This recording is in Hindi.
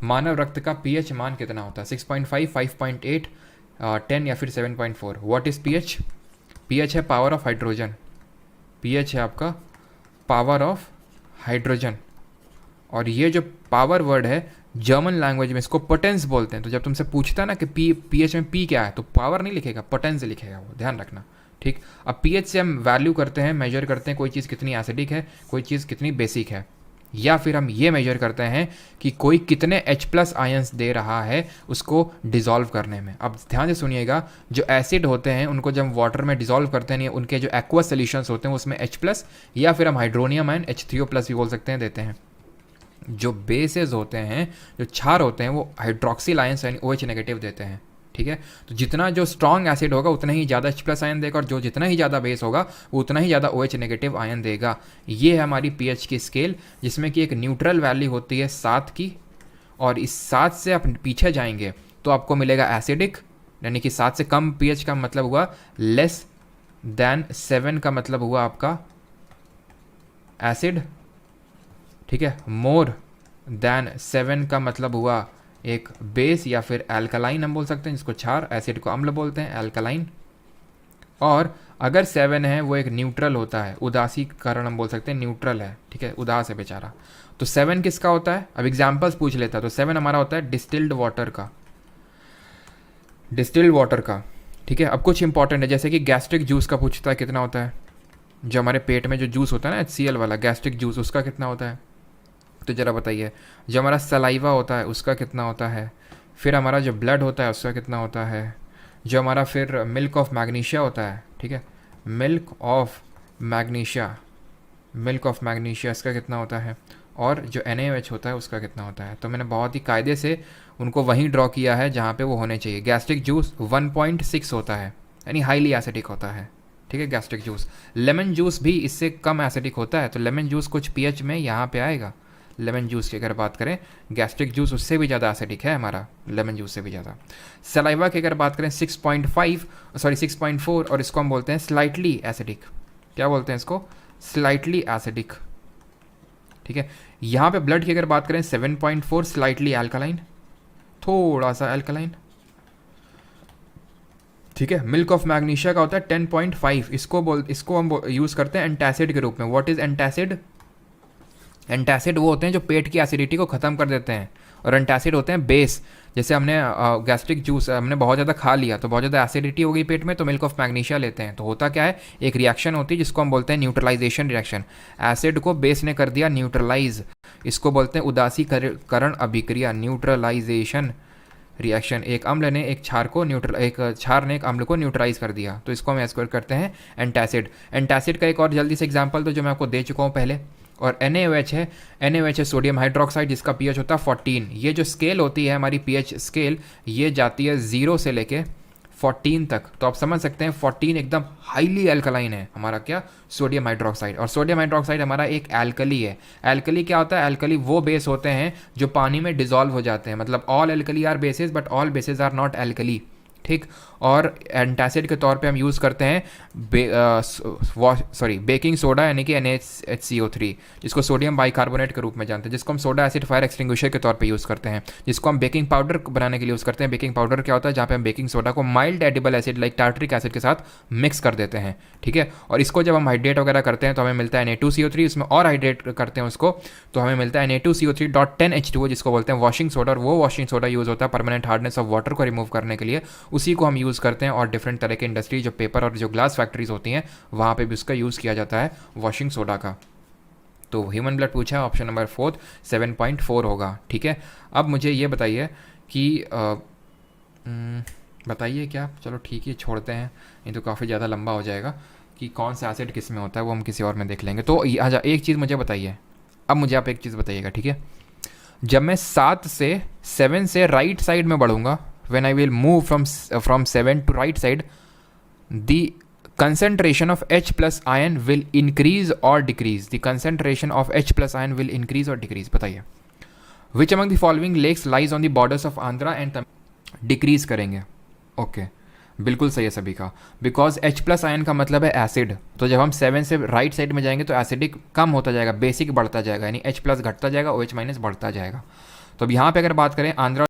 मानव रक्त का पीएच मान कितना होता है? 6.5, 5.8, 10 या फिर 7.4? What is pH? पीएच है पावर ऑफ हाइड्रोजन। पीएच है आपका पावर ऑफ हाइड्रोजन। और ये जो पावर वर्ड है जर्मन लैंग्वेज में इसको पोटेंस बोलते हैं। तो जब तुमसे पूछता है ना कि पीएच में पी क्या है, तो पावर नहीं लिखेगा, पोटेंस लिखेगा वो, ध्यान रखना। ठीक, अब पीएच से हम वैल्यू करते हैं, मेजर करते हैं कोई चीज़ कितनी एसिडिक है, कोई चीज़ कितनी बेसिक है, या फिर हम ये मेजर करते हैं कि कोई कितने H+ आयंस दे रहा है उसको डिज़ोल्व करने में। अब ध्यान से सुनिएगा, जो एसिड होते हैं उनको जब वाटर में डिज़ोल्व करते हैं, उनके जो एक्वस सोल्यूशंस होते हैं उसमें H+ या फिर हम हाइड्रोनियम आयन H3O+ भी बोल सकते हैं देते हैं। जो बेसेस होते हैं, जो क्षार होते हैं, वो हाइड्रोक्सिल आयंस यानी OH नेगेटिव देते हैं। ठीक है, तो जितना जो स्ट्रॉन्ग एसिड होगा उतना ही ज़्यादा H+ आयन देगा, और जो जितना ही ज़्यादा बेस होगा वो उतना ही ज़्यादा OH नेगेटिव आयन देगा। ये है हमारी पीएच की स्केल, जिसमें कि एक न्यूट्रल वैल्यू होती है 7 की, और इस 7 से आप पीछे जाएंगे तो आपको मिलेगा एसिडिक, यानी कि 7 से कम पीएच का मतलब हुआ लेस देन 7 का मतलब हुआ आपका एसिड। ठीक है, मोर देन 7 का मतलब हुआ एक बेस या फिर एल्कलाइन हम बोल सकते हैं, जिसको क्षार, एसिड को अम्ल बोलते हैं, एल्कलाइन। और अगर 7 है वो एक न्यूट्रल होता है, उदासीकरण हम बोल सकते हैं, न्यूट्रल है। ठीक है, उदास है बेचारा। तो 7 किसका होता है? अब एग्जाम्पल्स पूछ लेता है। तो 7 हमारा होता है डिस्टिल्ड वाटर का, डिस्टिल्ड वाटर का। ठीक है, अब कुछ इंपॉर्टेंट है, जैसे कि गैस्ट्रिक जूस का पूछता है कितना होता है, जो हमारे पेट में जो जूस होता है ना HCl वाला गैस्ट्रिक जूस, उसका कितना होता है? तो ज़रा बताइए। जो हमारा सलाइवा होता है उसका कितना होता है? फिर हमारा जो ब्लड होता है उसका कितना होता है? जो हमारा फिर मिल्क ऑफ मैग्नीशिया होता है, ठीक है, milk of magnesia, milk of magnesia इसका कितना होता है? और जो NaOH होता है उसका कितना होता है? तो मैंने बहुत ही कायदे से उनको वहीं ड्रॉ किया है जहाँ पे वो होने चाहिए। गैस्ट्रिक जूस 1.6 होता है, यानी हाईली एसिडिक होता है। ठीक है, गैस्ट्रिक जूस। लेमन जूस भी इससे कम एसिडिक होता है, तो लेमन जूस कुछ पीएच में यहाँ पे आएगा। लेमन जूस की अगर बात करें, गैस्ट्रिक जूस उससे भी ज़्यादा एसिडिक है हमारा, लेमन जूस से भी ज़्यादा। सलाइवा की अगर बात करें 6.4, और इसको हम बोलते हैं स्लाइटली एसिडिक। क्या बोलते हैं इसको? Slightly acidic. ठीक है, यहाँ पे ब्लड की अगर बात करें 7.4, स्लाइटली एल्कलाइन, थोड़ा सा एल्कलाइन। ठीक है, मिल्क ऑफ मैग्नीशिया का होता है 10.5, इसको हम यूज़ करते हैं एंटासिड के रूप में। What is antacid? एंटासिड वो होते हैं जो पेट की एसिडिटी को ख़त्म कर देते हैं, और एंटासिड होते हैं बेस। जैसे हमने गैस्ट्रिक जूस हमने बहुत ज़्यादा खा लिया तो बहुत ज़्यादा एसिडिटी हो गई पेट में, तो मिल्क ऑफ मैग्नीशिया लेते हैं। तो होता क्या है, एक रिएक्शन होती है जिसको हम बोलते हैं न्यूट्रलाइजेशन रिएक्शन। एसिड को बेस ने कर दिया न्यूट्रलाइज, इसको बोलते हैं उदासीकरण अभिक्रिया, न्यूट्रलाइजेशन रिएक्शन। एक अम्ल ने एक क्षार ने एक अम्ल को न्यूट्रलाइज कर दिया, तो इसको हम एस्क्वायर करते हैं एंटासिड। एंटासिड का एक और जल्दी से एग्जांपल तो जो मैं आपको दे चुका हूँ पहले। और NaOH है, NaOH है सोडियम हाइड्रोक्साइड, जिसका पीएच होता है 14। ये जो स्केल होती है हमारी पीएच स्केल, ये जाती है 0 से लेके 14 तक। तो आप समझ सकते हैं 14 एकदम हाईली एल्कलाइन है हमारा क्या, सोडियम हाइड्रोक्साइड। और सोडियम हाइड्रोक्साइड हमारा एक एल्कली है। एल्कली क्या होता है? एल्कली वो बेस होते हैं जो पानी में डिजॉल्व हो जाते हैं, मतलब all alkali are bases but all bases are not alkali. ठीक, और एंटासिड के तौर पे हम यूज़ करते हैं बेकिंग सोडा, यानी कि NaHCO3, जिसको सोडियम बाइकार्बोनेट के रूप में जानते हैं, जिसको हम सोडा एसिड फायर एक्सटिंग्विशर के तौर पे यूज़ करते हैं, जिसको हम बेकिंग पाउडर बनाने के लिए यूज़ करते हैं। बेकिंग पाउडर क्या होता है? जहाँ पे हम बेकिंग सोडा को mild edible acid like tartaric acid के साथ मिक्स कर देते हैं। ठीक है, और इसको जब हम हाइड्रेट वगैरह करते हैं तो हमें मिलता है Na2CO3, इसमें और हाइड्रेट करते हैं उसको तो हमें मिलता है Na2CO3.10H2O, जिसको बोलते हैं वॉशिंग सोडा। और वो वॉशिंग सोडा यूज़ होता है परमानेंट हार्डनेस ऑफ वाटर को रिमूव करने के लिए, उसी को हम यूज़ करते हैं। और डिफरेंट तरह के इंडस्ट्री, जो पेपर और जो ग्लास फैक्ट्रीज होती हैं, वहाँ पे भी उसका यूज़ किया जाता है वॉशिंग सोडा का। तो ह्यूमन ब्लड पूछा है, ऑप्शन नंबर 4 7.4 होगा। ठीक है, अब मुझे ये बताइए कि बताइए क्या, चलो ठीक है छोड़ते हैं, ये तो काफ़ी ज़्यादा लंबा हो जाएगा कि कौन सा एसिड किस में होता है, वो हम किसी और में देख लेंगे। तो अच्छा एक चीज़ मुझे बताइए, अब मुझे आप एक चीज़ बताइएगा, ठीक है। जब मैं 7 से राइट साइड में बढ़ूंगा, when I will move from 7 to right side, the concentration of H plus ion will increase or decrease? The concentration of H plus ion will increase or decrease? बताइए। Which among the following lakes lies on the borders of Andhra and Tamil? Decrease करेंगे। ओके, बिल्कुल सही है सभी का, बिकॉज H प्लस आयन का मतलब है एसिड। तो जब हम 7 से राइट साइड में जाएंगे तो एसिडिक कम होता जाएगा, बेसिक बढ़ता जाएगा, यानी H प्लस घटता जाएगा, OH माइनस बढ़ता जाएगा। तो अब यहाँ पे अगर बात करें आंध्रा